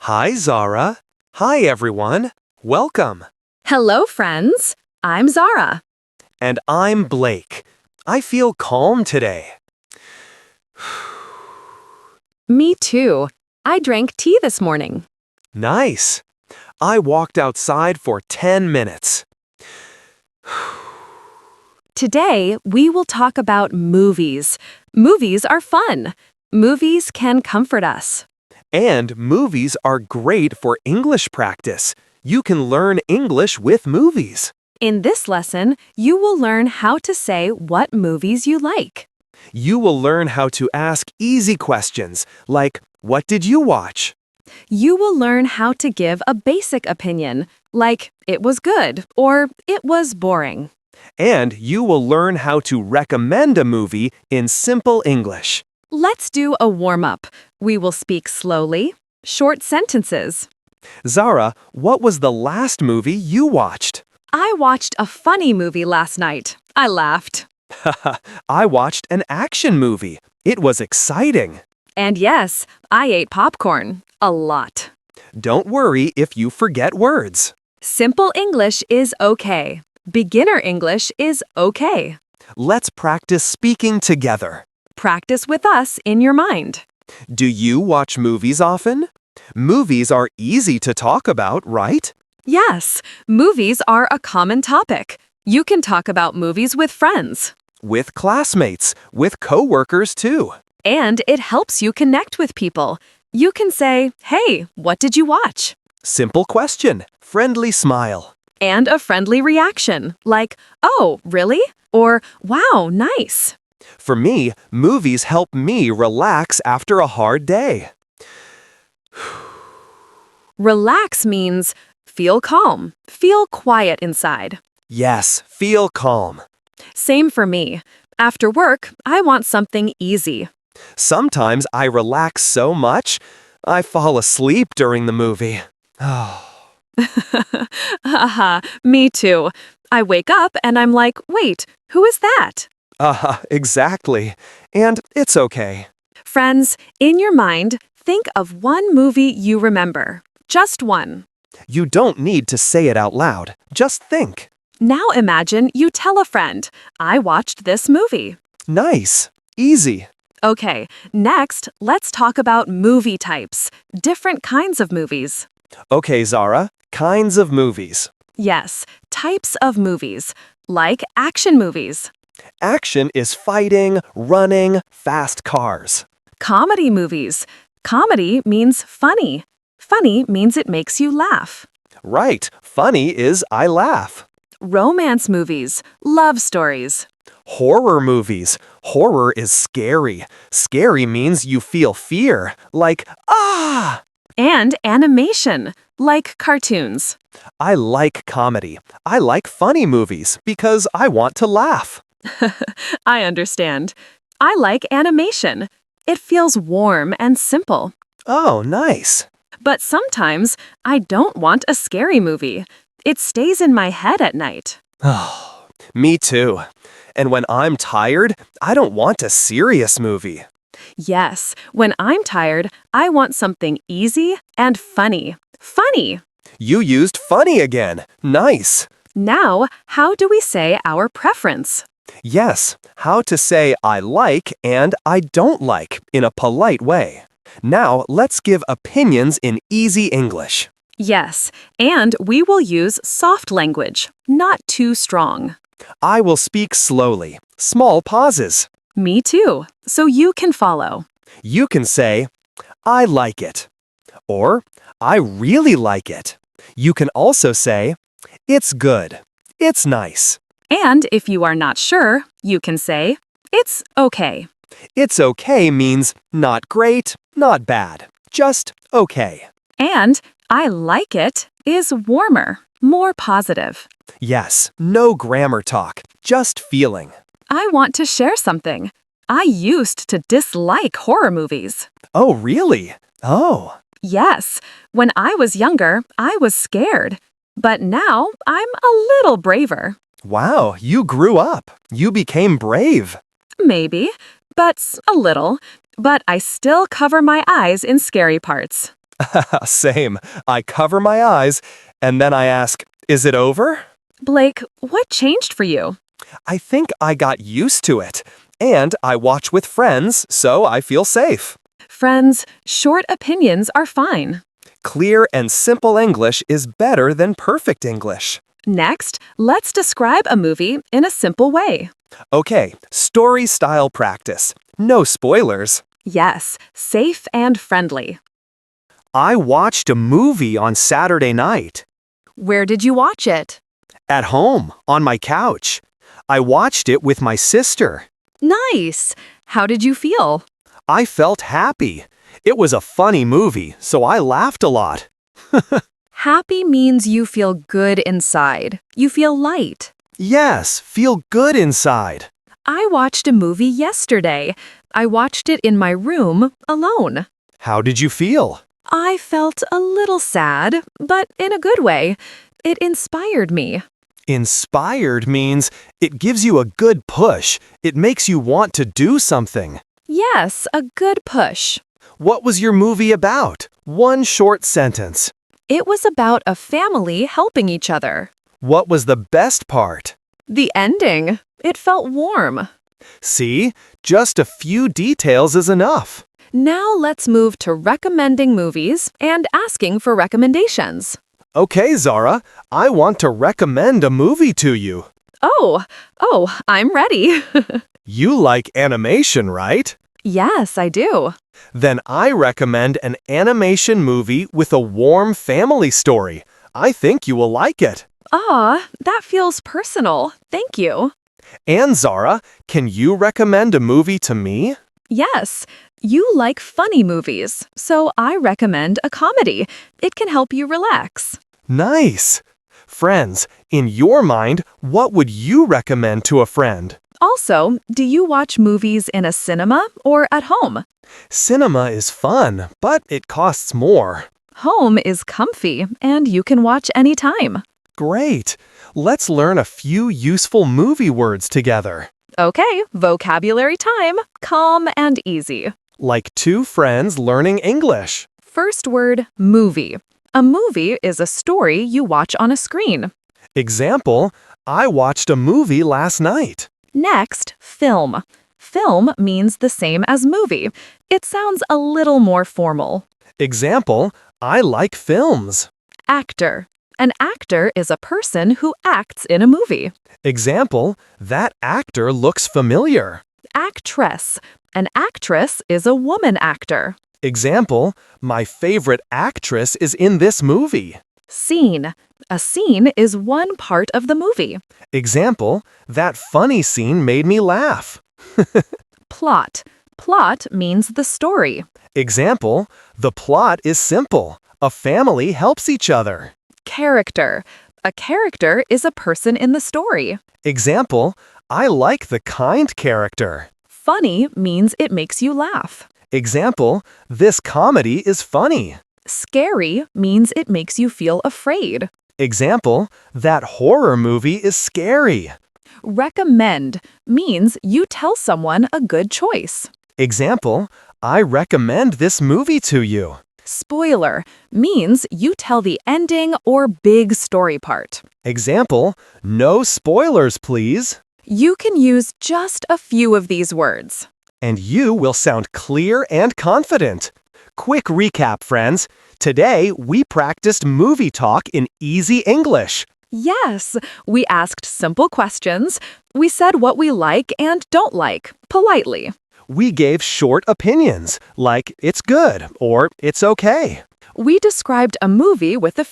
Hi, Zara. Hi, everyone. Welcome. Hello, friends. I'm Zara. And I'm Blake. I feel calm today. Me too. I drank tea this morning. Nice. I walked outside for 10 minutes. Today, we will talk about movies. Movies are fun. Movies can comfort us. And movies are great for English practice. You can learn English with movies. In this lesson, you will learn how to say what movies you like. You will learn how to ask easy questions like, "What did you watch?" You will learn how to give a basic opinion, like it was good or it was boring. And you will learn how to recommend a movie in simple English. Let's do a warm-up. We will speak slowly, short sentences. Zara, what was the last movie you watched? I watched a funny movie last night. I laughed. I watched an action movie. It was exciting. And yes, I ate popcorn. A lot. Don't worry if you forget words. Simple English is okay. Beginner English is okay. Let's practice speaking together. Practice with us in your mind. Do you watch movies often? Movies are easy to talk about, right? Yes, movies are a common topic. You can talk about movies with friends. With classmates, with coworkers too. And it helps you connect with people. You can say, "Hey, what did you watch?" Simple question, friendly smile. And a friendly reaction, like, "Oh, really?" or "Wow, nice." For me, movies help me relax after a hard day. Relax means feel calm, feel quiet inside. Yes, feel calm. Same for me. After work, I want something easy. Sometimes I relax so much, I fall asleep during the movie. Haha, me too. I wake up and I'm like, wait, who is that? Exactly. And it's okay. Friends, in your mind, think of one movie you remember. Just one. You don't need to say it out loud. Just think. Now imagine you tell a friend, "I watched this movie." Nice. Easy. Okay, next, let's talk about movie types. Different kinds of movies. Okay, Zara. Kinds of movies. Yes, types of movies, like action movies. Action is fighting, running, fast cars. Comedy movies. Comedy means funny. Funny means it makes you laugh. Right. Funny is I laugh. Romance movies. Love stories. Horror movies. Horror is scary. Scary means you feel fear, like, ah! And animation, like cartoons. I like comedy. I like funny movies because I want to laugh. I understand. I like animation. It feels warm and simple. Oh, nice. But sometimes I don't want a scary movie. It stays in my head at night. Oh, me too. And when I'm tired, I don't want a serious movie. Yes, when I'm tired, I want something easy and funny. Funny! You used funny again. Nice. Now, how do we say our preference? Yes, how to say I like and I don't like in a polite way. Now, let's give opinions in easy English. Yes, and we will use soft language, not too strong. I will speak slowly. Small pauses. Me too, so you can follow. You can say, I like it. Or, I really like it. You can also say, it's good. It's nice. And if you are not sure, you can say, it's okay. It's okay means not great, not bad. Just okay. And I like it is warmer, more positive. Yes, no grammar talk, just feeling. I want to share something. I used to dislike horror movies. Oh, really? Oh. Yes, when I was younger, I was scared. But now I'm a little braver. Wow, you grew up. You became brave. Maybe, but a little. But I still cover my eyes in scary parts. Same. I cover my eyes, and then I ask, is it over? Blake, what changed for you? I think I got used to it. And I watch with friends, so I feel safe. Friends, short opinions are fine. Clear and simple English is better than perfect English. Next, let's describe a movie in a simple way. Okay, story style practice. No spoilers. Yes, safe and friendly. I watched a movie on Saturday night. Where did you watch it? At home, on my couch. I watched it with my sister. Nice. How did you feel? I felt happy. It was a funny movie, so I laughed a lot. Happy means you feel good inside. You feel light. Yes, feel good inside. I watched a movie yesterday. I watched it in my room, alone. How did you feel? I felt a little sad, but in a good way. It inspired me. Inspired means it gives you a good push. It makes you want to do something. Yes, a good push. What was your movie about? One short sentence. It was about a family helping each other. What was the best part? The ending. It felt warm. See, just a few details is enough. Now let's move to recommending movies and asking for recommendations. Okay, Zara, I want to recommend a movie to you. Oh, I'm ready. You like animation, right? Yes, I do. Then I recommend an animation movie with a warm family story. I think you will like it. That feels personal. Thank you. And Zara, can you recommend a movie to me? Yes, you like funny movies, so I recommend a comedy. It can help you relax. Nice. Friends, in your mind, what would you recommend to a friend? Also, do you watch movies in a cinema or at home? Cinema is fun, but it costs more. Home is comfy, and you can watch anytime. Great. Let's learn a few useful movie words together. Okay, vocabulary time. Calm and easy. Like two friends learning English. First word, movie. A movie is a story you watch on a screen. Example, I watched a movie last night. Next, film. Film means the same as movie. It sounds a little more formal. Example, I like films. Actor. An actor is a person who acts in a movie. Example, that actor looks familiar. Actress. An actress is a woman actor. Example, my favorite actress is in this movie. Scene. A scene is one part of the movie. Example, that funny scene made me laugh. Plot. Plot means the story. Example, the plot is simple. A family helps each other. Character. A character is a person in the story. Example, I like the kind character. Funny means it makes you laugh. Example, this comedy is funny. Scary means it makes you feel afraid. Example, that horror movie is scary. Recommend means you tell someone a good choice. Example, I recommend this movie to you. Spoiler means you tell the ending or big story part. Example, no spoilers, please. You can use just a few of these words. And you will sound clear and confident. Quick recap, friends. Today, we practiced movie talk in easy English. Yes, we asked simple questions. We said what we like and don't like, politely. We gave short opinions, like it's good or it's okay. We described a movie with a